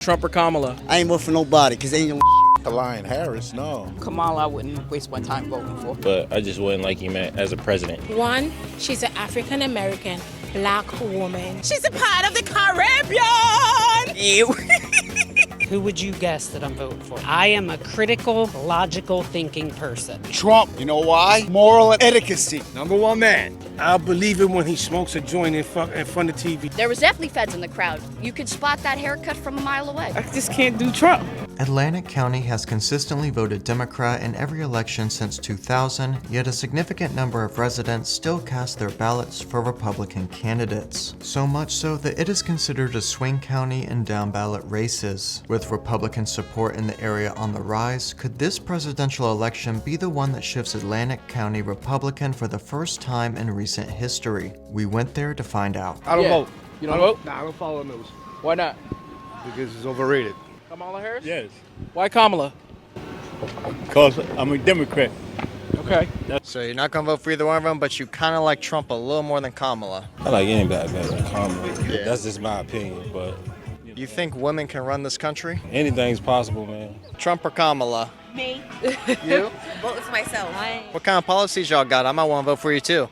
Trump or Kamala? I ain't voting for nobody because they ain't no Kamala Harris, no. Kamala, I wouldn't waste my time voting for. But I just wouldn't like him as a president. One, she's an African American black woman. She's a part of the Caribbean. Ew. Who would you guess that I'm voting for? I am a critical, logical thinking person. Trump, you know why? Moral adequacy. Number one man. I believe him when he smokes a joint in front of TV. There was definitely feds in the crowd. You could spot that haircut from a mile away. I just can't do Trump. Atlantic County has consistently voted Democrat in every election since 2000, yet a significant number of residents still cast their ballots for Republican candidates. So much so that it is considered a swing county in down-ballot races. With Republican support in the area on the rise, could this presidential election be the one that shifts Atlantic County Republican for the first time in recent history? We went there to find out. I don't vote. You don't vote? Nah, I don't follow news. Why not? Because it's overrated. Kamala Harris? Yes. Why Kamala? Because I'm a Democrat. Okay. So you're not going to vote for either one of them, but you kind of like Trump a little more than Kamala. I like anybody better than Kamala. Yeah. That's just my opinion, but... You think women can run this country? Anything's possible, man. Trump or Kamala? Me. You? Vote for myself. What kind of policies y'all got? I might want to vote for you too.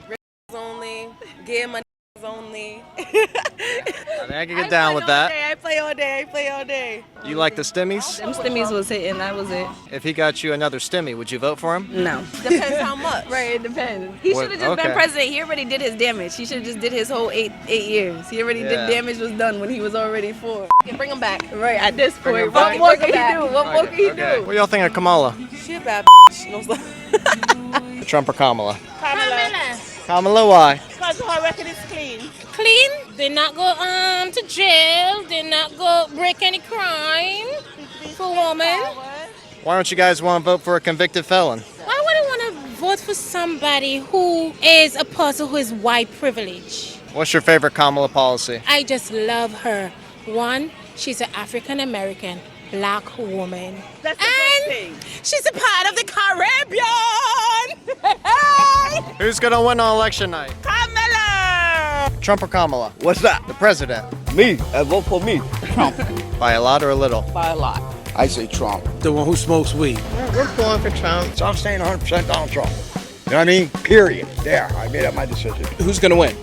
Only. Gay my only. I can get down with that. I play all day. You like the stimmies? Them stimmies was hitting, that was it. If he got you another stimmy, would you vote for him? No. Depends how much. Right, it depends. He should have just Okay. been president. He already did his damage. He should have just did his whole eight years. He already Yeah. did damage was done when he was already 4. Bring him back. Right, at this Bring him point. What back. more can he do? What more can he Okay. do? What do y'all think of Kamala? She a bad no, Trump or Kamala? Kamala. Kamala, why? Because her record is clean. Clean? Did not go to jail. Did not go break any crime. For woman. Why don't you guys want to vote for a convicted felon? Why would I want to vote for somebody who is a person who is white privilege? What's your favorite Kamala policy? I just love her. One, she's an African American black woman. That's and she's a part of the Caribbean. Who's gonna win on election night? Kamala. Trump or Kamala? What's that? The president. Me. I vote for me. Trump. By a lot or a little? By a lot. I say Trump. The one who smokes weed. We're pulling for Trump. So I'm staying 100% Donald Trump. You know what I mean? Period. There. I made up my decision. Who's gonna win?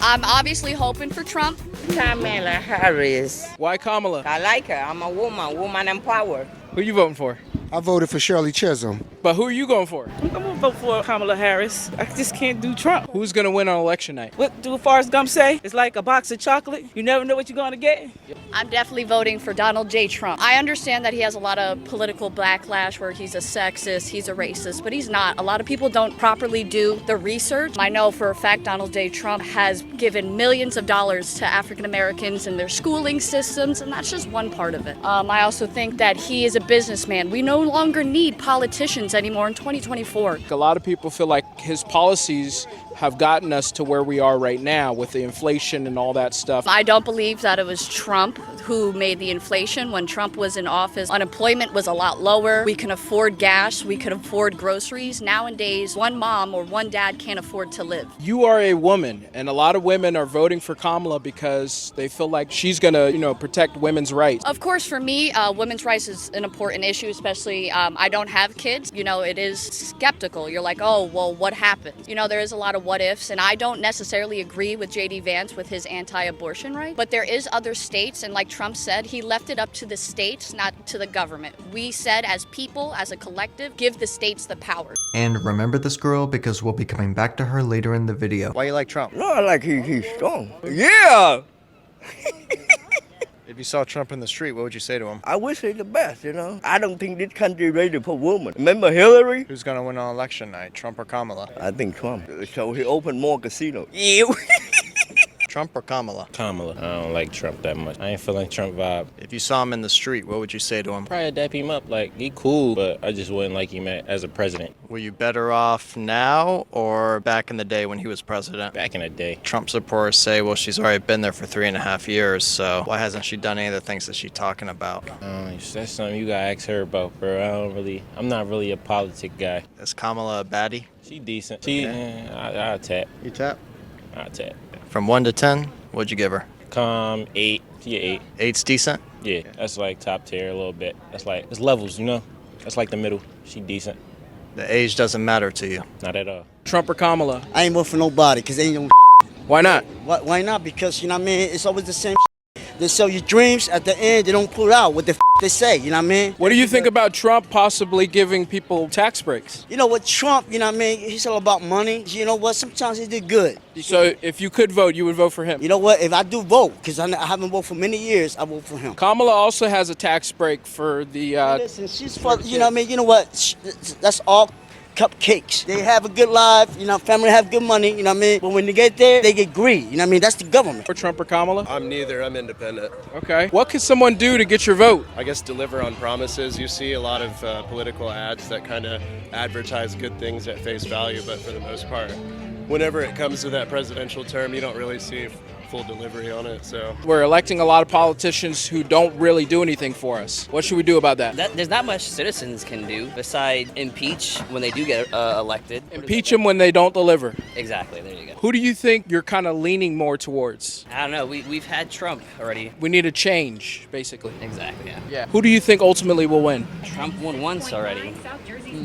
I'm obviously hoping for Trump. Kamala Harris. Why Kamala? I like her. I'm a woman empowered. Who you voting for? I voted for Shirley Chisholm. But who are you going for? I'm gonna vote for Kamala Harris. I just can't do Trump. Who's gonna win on election night? What do Forrest Gump say? It's like a box of chocolate. You never know what you're gonna get. I'm definitely voting for Donald J. Trump. I understand that he has a lot of political backlash where he's a sexist, he's a racist, but he's not. A lot of people don't properly do the research. I know for a fact Donald J. Trump has given millions of dollars to African Americans in their schooling systems, and that's just one part of it. I also think that he is a businessman. We no longer need politicians anymore in 2024. A lot of people feel like his policies have gotten us to where we are right now with the inflation and all that stuff. I don't believe that it was Trump who made the inflation. When Trump was in office, unemployment was a lot lower. We can afford gas, we could afford groceries. Nowadays, one mom or one dad can't afford to live. You are a woman, and a lot of women are voting for Kamala because they feel like she's gonna, protect women's rights. Of course, for me, women's rights is an important issue, especially I don't have kids. It is skeptical. You're like, oh, well, what happens? There is a lot of what ifs, and I don't necessarily agree with J.D. Vance with his anti-abortion right. But there is other states, and like Trump said, he left it up to the states, not to the government. We said as people, as a collective, give the states the power. And remember this girl because we'll be coming back to her later in the video. Why you like Trump? No, I like he's strong. Yeah! If you saw Trump in the street, what would you say to him? I wish he's the best, I don't think this country ready for women. Remember Hillary? Who's gonna win on election night, Trump or Kamala? I think Trump. So he opened more casinos. Ew. Trump or Kamala? Kamala. I don't like Trump that much. I ain't feeling Trump vibe. If you saw him in the street, what would you say to him? Probably dap him up. Like, he cool, but I just wouldn't like him as a president. Were you better off now or back in the day when he was president? Back in the day. Trump supporters say, well, she's already been there for 3.5 years, so why hasn't she done any of the things that she's talking about? That's something you gotta ask her about, bro. I'm not really a politic guy. Is Kamala a baddie? She decent. I'll tap. You tap? I'll tap. From 1 to 10, what'd you give her? 8. She 8. 8's decent? Yeah, that's like top tier a little bit. That's like, it's levels, you know? That's like the middle. She decent. The age doesn't matter to you. Not at all. Trump or Kamala? I ain't vote for nobody because they ain't no. Why not? Why not? Because, you know what I mean? It's always the same. They sell you dreams. At the end, they don't pull out what the they say. You know what I mean? What do you think about Trump possibly giving people tax breaks? You know what, Trump, you know what I mean? He's all about money. You know what? Sometimes he did good. So if you could vote, you would vote for him? You know what? If I do vote, because I haven't voted for many years, I vote for him. Kamala also has a tax break for the... Listen, she's for, you know what I mean? You know what? That's all cupcakes. They have a good life, you know, family have good money, you know what I mean? But when they get there, they get greedy, you know what I mean? That's the government. For Trump or Kamala? I'm neither. I'm independent. Okay. What can someone do to get your vote? I guess deliver on promises. You see a lot of political ads that kind of advertise good things at face value, but for the most part, whenever it comes to that presidential term, you don't really see full delivery on it. So we're electing a lot of politicians who don't really do anything for us. What should we do about that? There's not much citizens can do besides impeach when they do get elected. Impeach them when they don't deliver. Exactly. There you go. Who do you think you're kind of leaning more towards? I don't know. We've had Trump already. We need a change, basically. Exactly. Yeah. Who do you think ultimately will win? Trump won once already,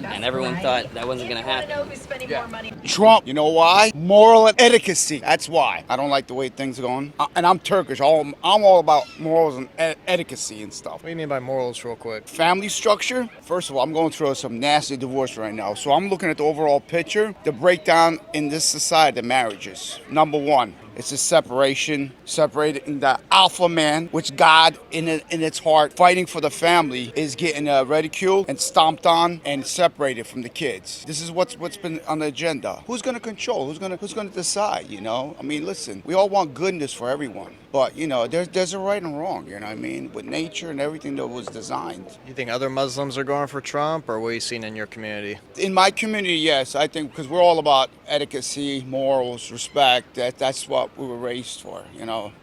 and everyone thought that wasn't going to happen. Trump. You know why? Moral and adequacy. That's why. I don't like the way things are going. And I'm Turkish. I'm all about morals and adequacy and stuff. What do you mean by morals, real quick? Family structure. First of all, I'm going through some nasty divorce right now. So I'm looking at the overall picture, the breakdown in this society, the marriages. Number one, it's a separating the alpha man, which God in its heart, fighting for the family, is getting ridiculed and stomped on and separated from the kids. This is what's been on the agenda. Who's going to control? Who's going to decide? You know, I mean, listen, we all want goodness for everyone, but you know, there's a right and wrong. You know what I mean? With nature and everything that was designed. You think other Muslims are going for Trump, or what are you seeing in your community? In my community, yes, I think because we're all about adequacy, morals, respect. That's what we were raised for, you know.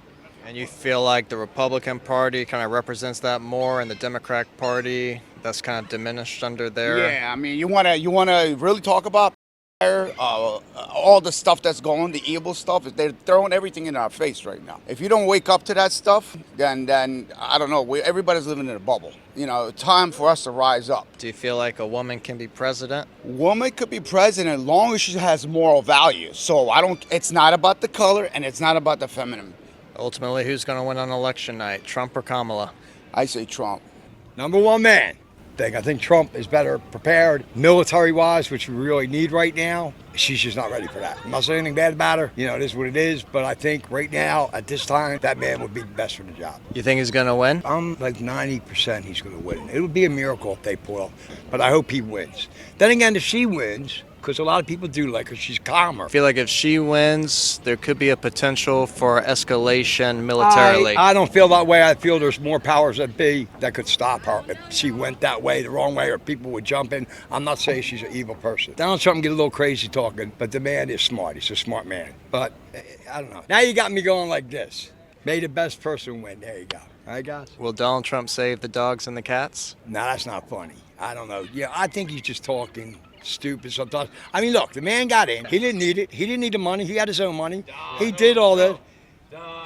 And you feel like the Republican Party kind of represents that more, and the Democratic Party that's kind of diminished under there? Yeah, I mean, you wanna really talk about all the stuff that's going, the evil stuff. They're throwing everything in our face right now. If you don't wake up to that stuff, then I don't know. Everybody's living in a bubble. You know, time for us to rise up. Do you feel like a woman can be president? Woman could be president as long as she has moral values. So it's not about the color and it's not about the feminine. Ultimately, who's going to win on election night, Trump or Kamala? I say Trump. Number one man. I think Trump is better prepared military-wise, which we really need right now. She's just not ready for that. I'm not saying anything bad about her. You know, it is what it is. But I think right now, at this time, that man would be the best for the job. You think he's going to win? I'm like 90% he's going to win. It would be a miracle if they pull off. But I hope he wins. Then again, if she wins, because a lot of people do like her, she's calmer. I feel like if she wins, there could be a potential for escalation militarily. I don't feel that way. I feel there's more powers that be that could stop her if she went that way, the wrong way, or people would jump in. I'm not saying she's an evil person. Donald Trump get a little crazy talking, but the man is smart. He's a smart man. But I don't know. Now you got me going like this. May the best person win. There you go. All right, guys? Will Donald Trump save the dogs and the cats? No, that's not funny. I don't know. Yeah, I think he's just talking stupid sometimes. I mean, look, the man got in. He didn't need it. He didn't need the money. He had his own money. He did all that.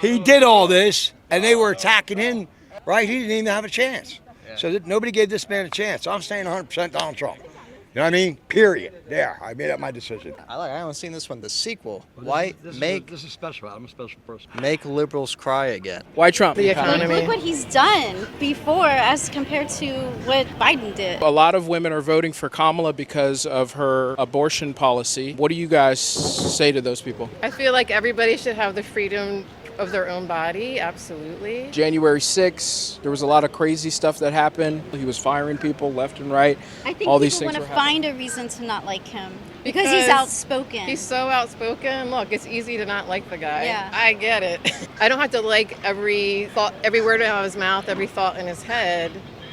He did all this, and they were attacking him, right? He didn't even have a chance. So nobody gave this man a chance. I'm staying 100% Donald Trump. You know what I mean? Period. There, I made up my decision. I haven't seen this one, the sequel. This is special. I'm a special person. Make liberals cry again. Why Trump? The economy. Look what he's done before as compared to what Biden did. A lot of women are voting for Kamala because of her abortion policy. What do you guys say to those people? I feel like everybody should have the freedom of their own body, absolutely. January 6th, there was a lot of crazy stuff that happened. He was firing people left and right. I think all people these things want to find a reason to not like him because he's outspoken. He's so outspoken. Look, it's easy to not like the guy. Yeah. I get it. I don't have to like every thought, every word out of his mouth, every thought in his head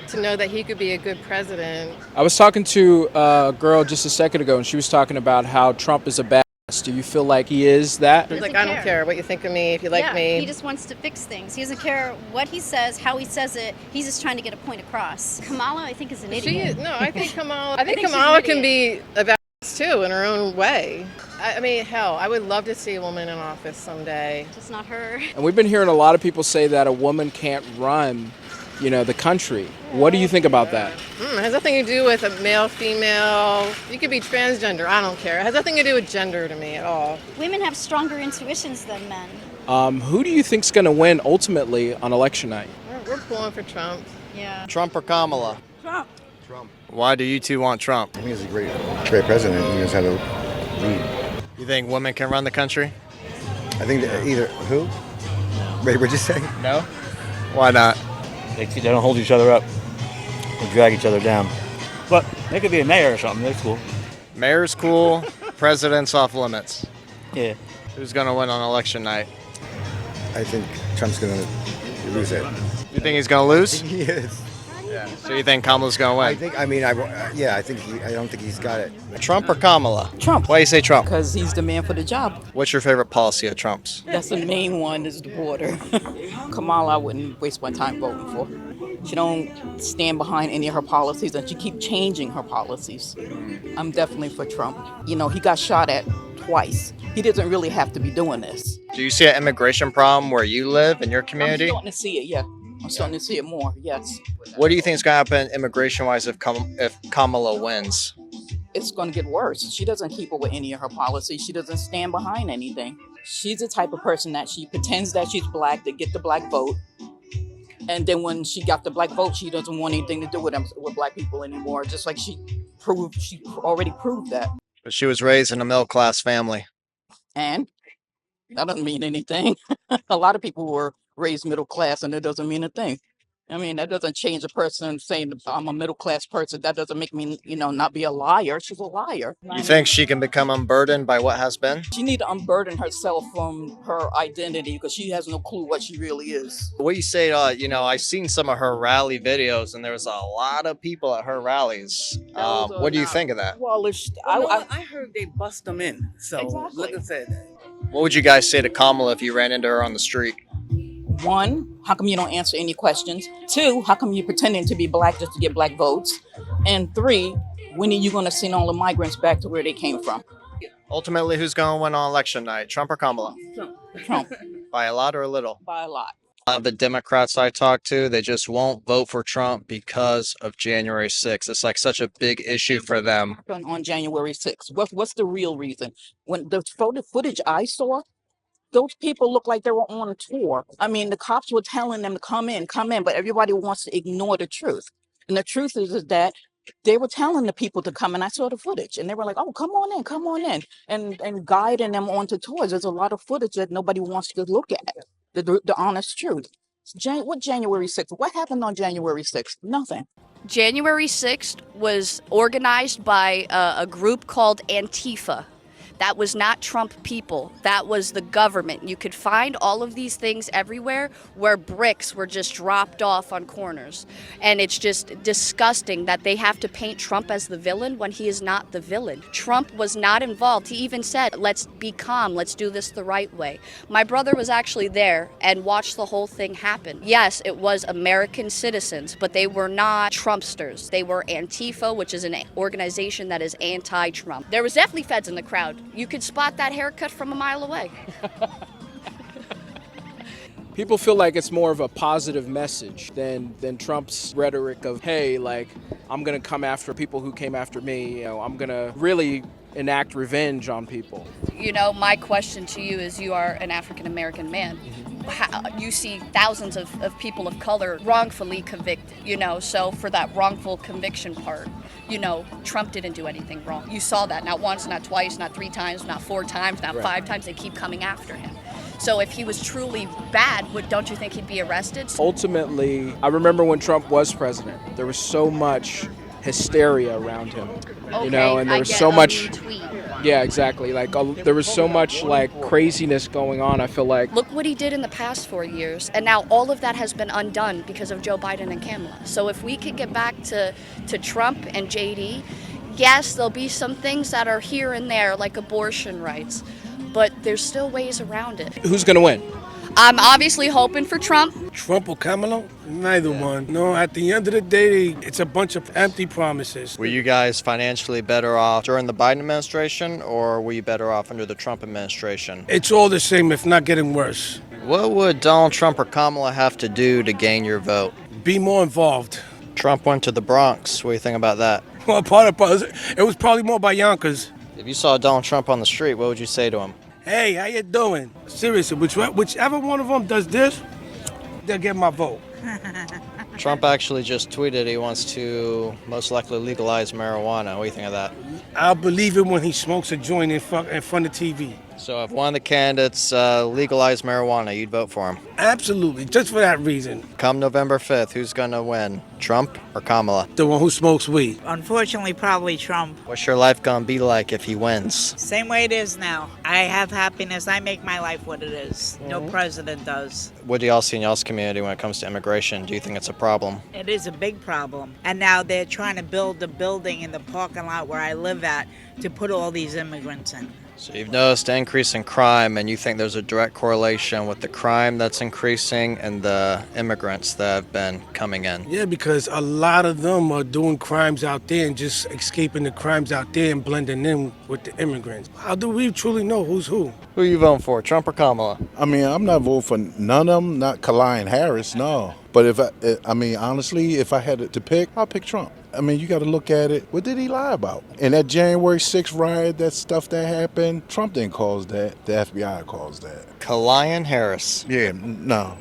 to know that he could be a good president. I was talking to a girl just a second ago, and she was talking about how Trump is a bad. Do you feel like he is that? Like, I don't care what you think of me, if you like me. He just wants to fix things. He doesn't care what he says, how he says it. He's just trying to get a point across. Kamala, I think, is an idiot. I think Kamala can be a badass too in her own way. I mean, hell, I would love to see a woman in office someday. Just not her. And we've been hearing a lot of people say that a woman can't run the country. What do you think about that? It has nothing to do with a male, female. You could be transgender. I don't care. It has nothing to do with gender to me at all. Women have stronger intuitions than men. Who do you think's going to win ultimately on election night? We're pulling for Trump. Yeah. Trump or Kamala? Trump. Why do you two want Trump? I think he's a great president. He knows how to lead. You think women can run the country? I think that either who? Wait, what'd you say? No. Why not? They don't hold each other up. They drag each other down. But they could be a mayor or something. That's cool. Mayor's cool. President's off limits. Yeah. Who's gonna win on election night? I think Trump's gonna lose it. You think he's gonna lose? He is. Yeah. So you think Kamala's gonna win? I don't think he's got it. Trump or Kamala? Trump. Why do you say Trump? Because he's the man for the job. What's your favorite policy of Trump's? That's the main one is the border. Kamala, I wouldn't waste my time voting for. She don't stand behind any of her policies, and she keep changing her policies. I'm definitely for Trump. He got shot at twice. He doesn't really have to be doing this. Do you see an immigration problem where you live in your community? I'm starting to see it, yeah. I'm starting to see it more, yes. What do you think is going to happen immigration-wise if Kamala wins? It's going to get worse. She doesn't keep up with any of her policies. She doesn't stand behind anything. She's the type of person that she pretends that she's black to get the black vote. And then when she got the black vote, she doesn't want anything to do with black people anymore. Just like she already proved that. But she was raised in a middle-class family. And that doesn't mean anything. A lot of people were raised middle class, and it doesn't mean a thing. I mean, that doesn't change a person saying I'm a middle class person. That doesn't make me, not be a liar. She's a liar. You think she can become unburdened by what has been? She needs to unburden herself from her identity because she has no clue what she really is. What you say, I've seen some of her rally videos, and there was a lot of people at her rallies. What do you think of that? Well, I heard they bust them in. So, exactly. Like I said. What would you guys say to Kamala if you ran into her on the street? 1, how come you don't answer any questions? 2, how come you're pretending to be black just to get black votes? And 3, when are you going to send all the migrants back to where they came from? Ultimately, who's going to win on election night, Trump or Kamala? Trump. By a lot or a little? By a lot. A lot of the Democrats I talk to, they just won't vote for Trump because of January 6th. It's like such a big issue for them. On January 6th, what's the real reason? When the photo footage I saw, those people look like they were on a tour. I mean, the cops were telling them to come in, but everybody wants to ignore the truth. And the truth is that they were telling the people to come, and I saw the footage, and they were like, oh, come on in, and guiding them onto tours. There's a lot of footage that nobody wants to look at, the honest truth. What January 6th? What happened on January 6th? Nothing. January 6th was organized by a group called Antifa. That was not Trump people. That was the government. You could find all of these things everywhere where bricks were just dropped off on corners. And it's just disgusting that they have to paint Trump as the villain when he is not the villain. Trump was not involved. He even said, let's be calm. Let's do this the right way. My brother was actually there and watched the whole thing happen. Yes, it was American citizens, but they were not Trumpsters. They were Antifa, which is an organization that is anti-Trump. There was definitely feds in the crowd. You could spot that haircut from a mile away. People feel like it's more of a positive message than Trump's rhetoric of, hey, like, I'm going to come after people who came after me. I'm going to really enact revenge on people. My question to you is, you are an African-American man. You see thousands of people of color wrongfully convicted, so for that wrongful conviction part, Trump didn't do anything wrong. You saw that not once, not twice, not 3 times, not 4 times, not 5 times. They keep coming after him. So if he was truly bad, don't you think he'd be arrested? Ultimately, I remember when Trump was president, there was so much hysteria around him, and there was so much. Yeah, exactly. Like there was so much craziness going on. I feel like. Look what he did in the past 4 years, and now all of that has been undone because of Joe Biden and Kamala. So if we could get back to Trump and JD, yes, there'll be some things that are here and there, like abortion rights, but there's still ways around it. Who's gonna win? I'm obviously hoping for Trump. Trump or Kamala? Neither one. No, at the end of the day, it's a bunch of empty promises. Were you guys financially better off during the Biden administration, or were you better off under the Trump administration? It's all the same, if not getting worse. What would Donald Trump or Kamala have to do to gain your vote? Be more involved. Trump went to the Bronx. What do you think about that? Well, it was probably more by Yonkers. If you saw Donald Trump on the street, what would you say to him? Hey, how you doing? Seriously, whichever one of them does this, they'll get my vote. Trump actually just tweeted he wants to most likely legalize marijuana. What do you think of that? I'll believe it when he smokes a joint in front of TV. So if one of the candidates legalized marijuana, you'd vote for him? Absolutely, just for that reason. Come November 5th, who's going to win, Trump or Kamala? The one who smokes weed. Unfortunately, probably Trump. What's your life going to be like if he wins? Same way it is now. I have happiness. I make my life what it is. No president does. What do y'all see in y'all's community when it comes to immigration? Do you think it's a problem? It is a big problem. And now they're trying to build a building in the parking lot where I live at to put all these immigrants in. So you've noticed an increase in crime, and you think there's a direct correlation with the crime that's increasing and the immigrants that have been coming in? Yeah, because a lot of them are doing crimes out there and just escaping the crimes out there and blending in with the immigrants. How do we truly know who's who? Who are you voting for, Trump or Kamala? I mean, I'm not voting for none of them, not Kamala Harris, no. But honestly, if I had to pick, I'll pick Trump. I mean, you got to look at it. What did he lie about? And that January 6th riot, that stuff that happened, Trump didn't cause that. The FBI caused that. Kamala Harris. Yeah, no.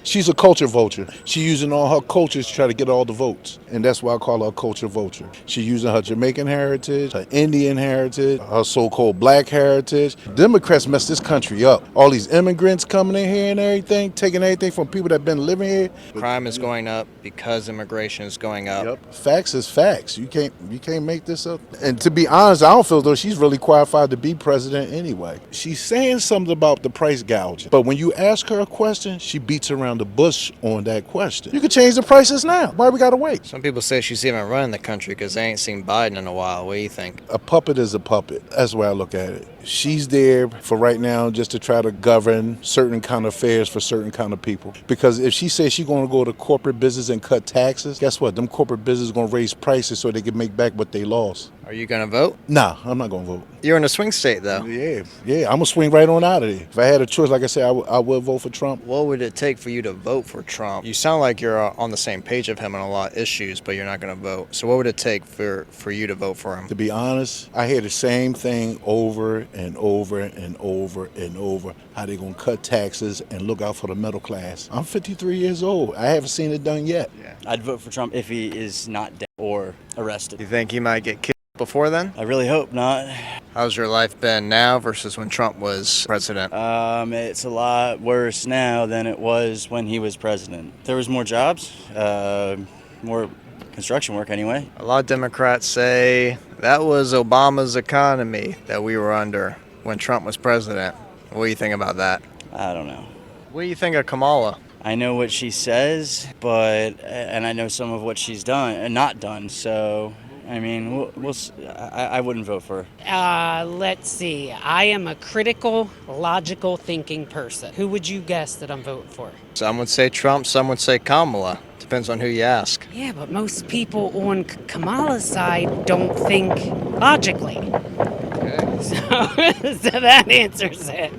She's a culture vulture. She's using all her cultures to try to get all the votes. And that's why I call her a culture vulture. She's using her Jamaican heritage, her Indian heritage, her so-called black heritage. Democrats messed this country up. All these immigrants coming in here and everything, taking everything from people that have been living here. Crime is going up because immigration is going up. Yep. Facts is facts. You can't make this up. And to be honest, I don't feel though she's really qualified to be president anyway. She's saying something about the price gouging, but when you ask her a question, she beats around the bush on that question. You could change the prices now. Why we gotta wait? Some people say she's even running the country because they ain't seen Biden in a while. What do you think? A puppet is a puppet. That's the way I look at it. She's there for right now just to try to govern certain kind of affairs for certain kind of people. Because if she says she's going to go to corporate business and cut taxes, guess what? Them corporate businesses are going to raise prices so they can make back what they lost. Are you going to vote? Nah, I'm not going to vote. You're in a swing state, though. Yeah, I'm going to swing right on out of there. If I had a choice, like I said, I would vote for Trump. What would it take for you to vote for Trump? You sound like you're on the same page of him on a lot of issues, but you're not going to vote. So what would it take for you to vote for him? To be honest, I hear the same thing over and over and over and over, how they're going to cut taxes and look out for the middle class. I'm 53 years old. I haven't seen it done yet. Yeah. I'd vote for Trump if he is not dead or arrested. You think he might get killed before then? I really hope not. How's your life been now versus when Trump was president? It's a lot worse now than it was when he was president. There was more jobs, more construction work anyway. A lot of Democrats say that was Obama's economy that we were under when Trump was president. What do you think about that? I don't know. What do you think of Kamala? I know what she says, and I know some of what she's done and not done, so I mean, I wouldn't vote for her. Let's see. I am a critical, logical thinking person. Who would you guess that I'm voting for? Some would say Trump, some would say Kamala. Depends on who you ask. Yeah, but most people on Kamala's side don't think logically. Okay. So that answers it.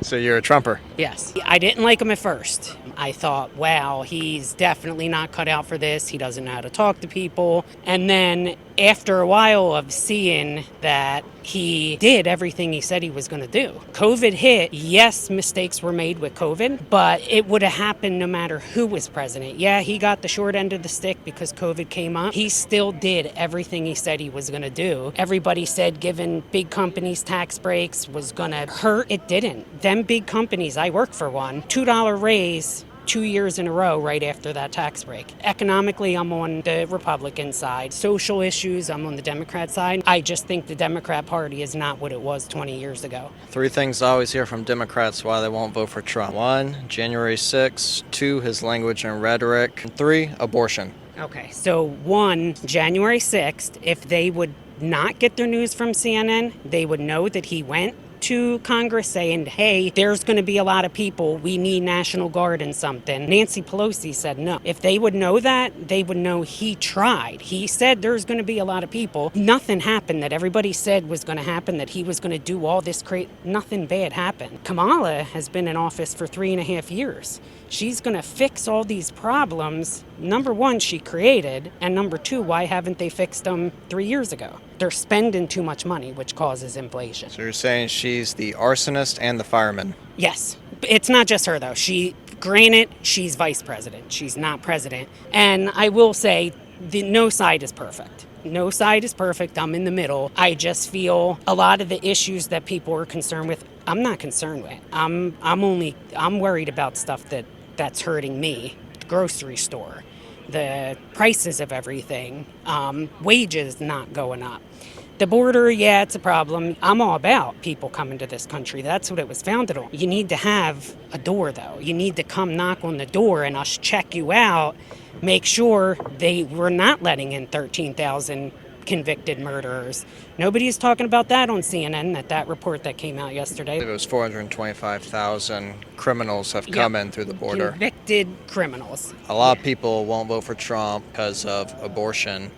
So you're a Trumper? Yes. I didn't like him at first. I thought, wow, he's definitely not cut out for this. He doesn't know how to talk to people. And then after a while of seeing that he did everything he said he was going to do. COVID hit. Yes, mistakes were made with COVID, but it would have happened no matter who was president. Yeah, he got the short end of the stick because COVID came up. He still did everything he said he was going to do. Everybody said giving big companies tax breaks was going to hurt. It didn't. Them big companies, I worked for one, $2 raise 2 years in a row right after that tax break. Economically, I'm on the Republican side. Social issues, I'm on the Democrat side. I just think the Democrat Party is not what it was 20 years ago. 3 things I always hear from Democrats why they won't vote for Trump. 1, January 6th. 2, his language and rhetoric. And 3, abortion. Okay, so 1, January 6th, if they would not get their news from CNN, they would know that he went to Congress saying, hey, there's going to be a lot of people. We need National Guard and something. Nancy Pelosi said no. If they would know that, they would know he tried. He said there's going to be a lot of people. Nothing happened that everybody said was going to happen, that he was going to do all this nothing bad happened. Kamala has been in office for 3.5 years. she's going to fix all these problems, number one, she created, and number two, why haven't they fixed them 3 years ago? They're spending too much money, which causes inflation. So you're saying she's the arsonist and the fireman? Yes. It's not just her, though. Granted, she's vice president. She's not president. And I will say, no side is perfect. No side is perfect. I'm in the middle. I just feel a lot of the issues that people are concerned with, I'm not concerned with. I'm worried about stuff that's hurting me. The grocery store, the prices of everything, wages not going up. The border, yeah, it's a problem. I'm all about people coming to this country. That's what it was founded on. You need to have a door, though. You need to come knock on the door and us check you out, make sure they were not letting in 13,000 convicted murderers. Nobody's talking about that on CNN, that report that came out yesterday. It was 425,000 criminals have come in through the border. Convicted criminals. A lot of people won't vote for Trump because of abortion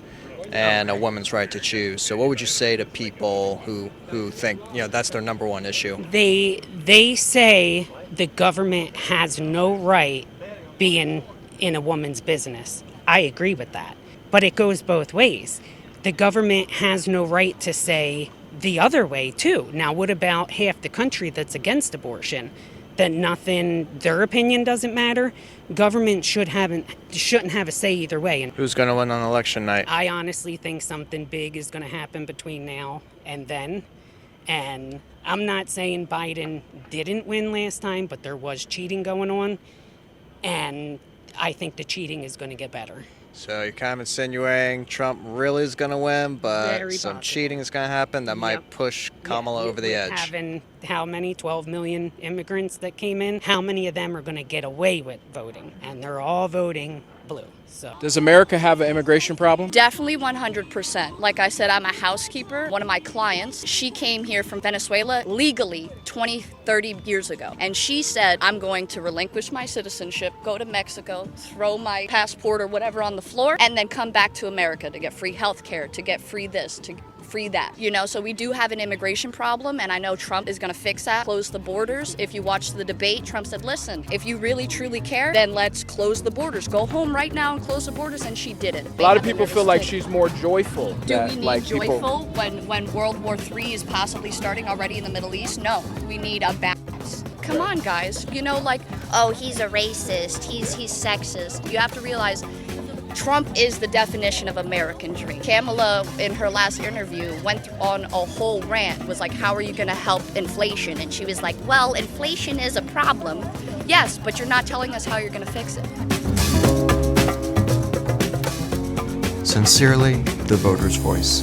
and a woman's right to choose. So what would you say to people who think, that's their number one issue? They say the government has no right being in a woman's business. I agree with that. But it goes both ways. The government has no right to say the other way, too. Now, what about half the country that's against abortion? That their opinion doesn't matter? Government shouldn't have a say either way. And who's going to win on election night? I honestly think something big is going to happen between now and then. And I'm not saying Biden didn't win last time, but there was cheating going on. And I think the cheating is going to get better. So you're kind of insinuating Trump really is going to win, but Very some possible. cheating is going to happen that might push Kamala over the edge. Having how many? 12 million immigrants that came in? How many of them are going to get away with voting? And they're all voting blue. So does America have an immigration problem? Definitely 100%. Like I said, I'm a housekeeper. One of my clients, she came here from Venezuela legally 20, 30 years ago. And she said, I'm going to relinquish my citizenship, go to Mexico, throw my passport or whatever on the floor, and then come back to America to get free health care, to get free this, to free that. So we do have an immigration problem, and I know Trump is going to fix that, close the borders. If you watch the debate, Trump said, listen, if you really truly care, then let's close the borders. Go home right now and close the borders, and she did it. A lot of people feel like she's more joyful. Do we need joyful when World War III is possibly starting already in the Middle East? No, we need a balance. Come on, guys. Oh, he's a racist, he's sexist. You have to realize Trump is the definition of American dream. Kamala, in her last interview, went on a whole rant, was like, how are you going to help inflation? And she was like, well, inflation is a problem. Yes, but you're not telling us how you're going to fix it. Sincerely, the voter's voice.